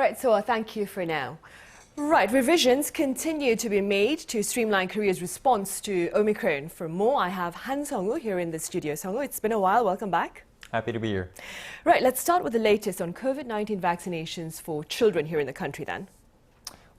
right, so thank you for now. Right, revisions continue to be made to streamline Korea's response to Omicron. For more, I have Seong-WOO here in the studio. Seong-WOO, it's been a while. Welcome back. Happy to be here. Right, let's start with the latest on COVID-19 vaccinations for children here in the country then.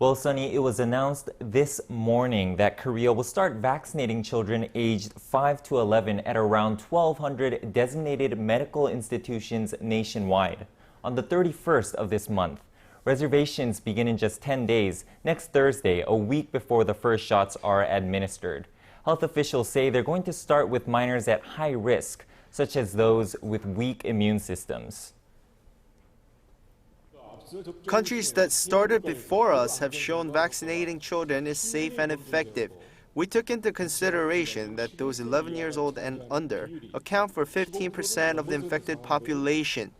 Well, Sunny, it was announced this morning that Korea will start vaccinating children aged 5 to 11 at around 1,200 designated medical institutions nationwide on the 31st of this month. Reservations begin in just 10 days, next Thursday, a week before the first shots are administered. Health officials say they're going to start with minors at high risk, such as those with weak immune systems. Countries that started before us have shown vaccinating children is safe and effective. We took into consideration that those 11 years old and under account for 15% of the infected population.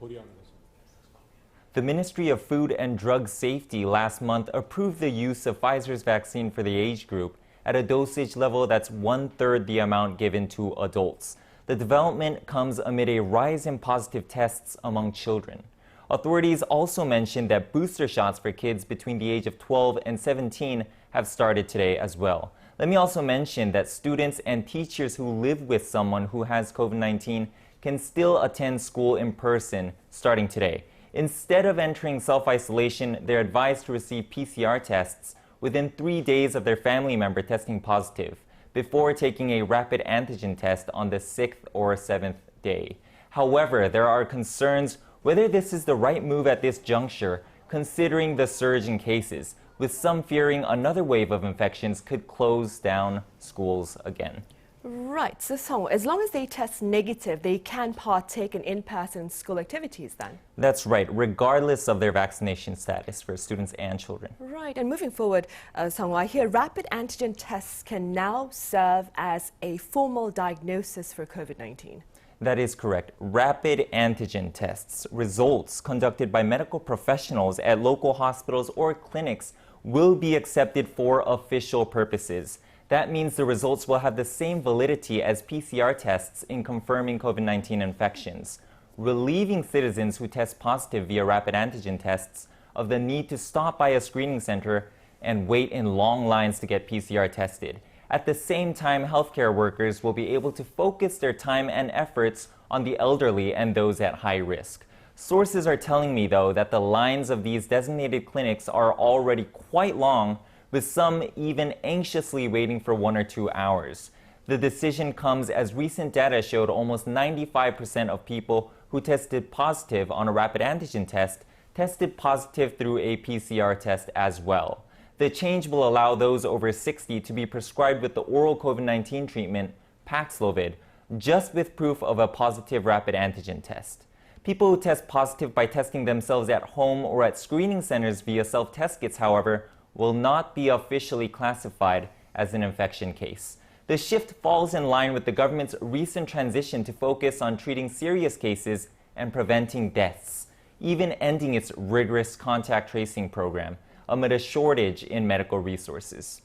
The Ministry of Food and Drug Safety last month approved the use of Pfizer's vaccine for the age group at a dosage level that's 1/3 the amount given to adults. The development comes amid a rise in positive tests among children. Authorities also mentioned that booster shots for kids between the age of 12 and 17 have started today as well. Let me also mention that students and teachers who live with someone who has COVID-19 can still attend school in person starting today. Instead of entering self-isolation, they're advised to receive PCR tests within 3 days of their family member testing positive before taking a rapid antigen test on the 6th or 7th day. However, there are concerns whether this is the right move at this juncture, considering the surge in cases, with some fearing another wave of infections could close down schools again. Right, so as long as they test negative, they can partake in in-person school activities then? That's right, regardless of their vaccination status for students and children. Right, and moving forward, Seong-WOO, I hear rapid antigen tests can now serve as a formal diagnosis for COVID-19. That is correct. Rapid antigen tests, results conducted by medical professionals at local hospitals or clinics, will be accepted for official purposes. That means the results will have the same validity as PCR tests in confirming COVID-19 infections, relieving citizens who test positive via rapid antigen tests of the need to stop by a screening center and wait in long lines to get PCR tested. At the same time, healthcare workers will be able to focus their time and efforts on the elderly and those at high risk. Sources are telling me, though, that the lines of these designated clinics are already quite long, with some even anxiously waiting for 1 or 2 hours. The decision comes as recent data showed almost 95% of people who tested positive on a rapid antigen test tested positive through a PCR test as well. The change will allow those over 60 to be prescribed with the oral COVID-19 treatment, Paxlovid, just with proof of a positive rapid antigen test. People who test positive by testing themselves at home or at screening centers via self-test kits, however, will not be officially classified as an infection case. The shift falls in line with the government's recent transition to focus on treating serious cases and preventing deaths, even ending its rigorous contact tracing program amid a shortage in medical resources.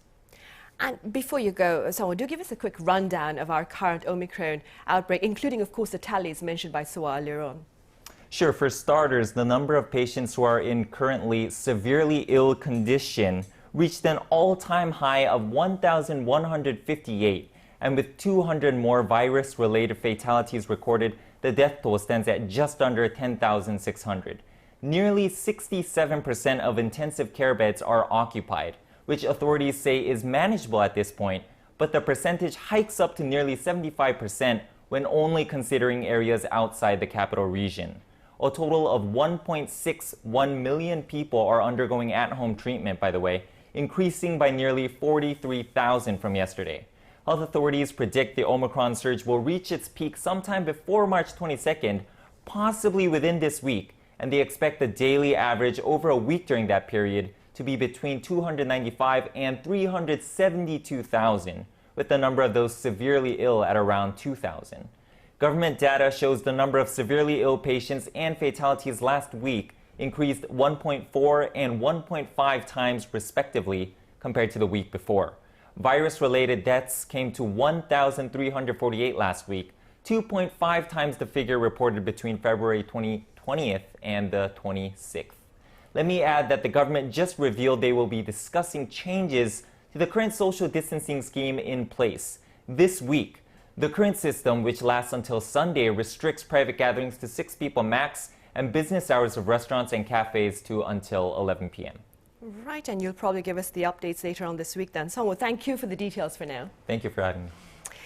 And before you go, Seong-WOO, do give us a quick rundown of our current Omicron outbreak, including, of course, the tallies mentioned by Seoa earlier on. Sure, for starters, the number of patients who are in currently severely ill condition reached an all-time high of 1,158, and with 200 more virus-related fatalities recorded, the death toll stands at just under 10,600. Nearly 67% of intensive care beds are occupied, which authorities say is manageable at this point, but the percentage hikes up to nearly 75% when only considering areas outside the capital region. A total of 1.61 million people are undergoing at-home treatment, by the way, increasing by nearly 43,000 from yesterday. Health authorities predict the Omicron surge will reach its peak sometime before March 22nd, possibly within this week, and they expect the daily average over a week during that period to be between 295 and 372,000, with the number of those severely ill at around 2,000. Government data shows the number of severely ill patients and fatalities last week increased 1.4 and 1.5 times respectively compared to the week before. Virus-related deaths came to 1,348 last week, 2.5 times the figure reported between February 20th and the 26th. Let me add that the government just revealed they will be discussing changes to the current social distancing scheme in place. This week, the current system, which lasts until Sunday, restricts private gatherings to 6 people max and business hours of restaurants and cafes to until 11 p.m. Right, and you'll probably give us the updates later on this week then. Seong-Woo, thank you for the details for now. Thank you for having me.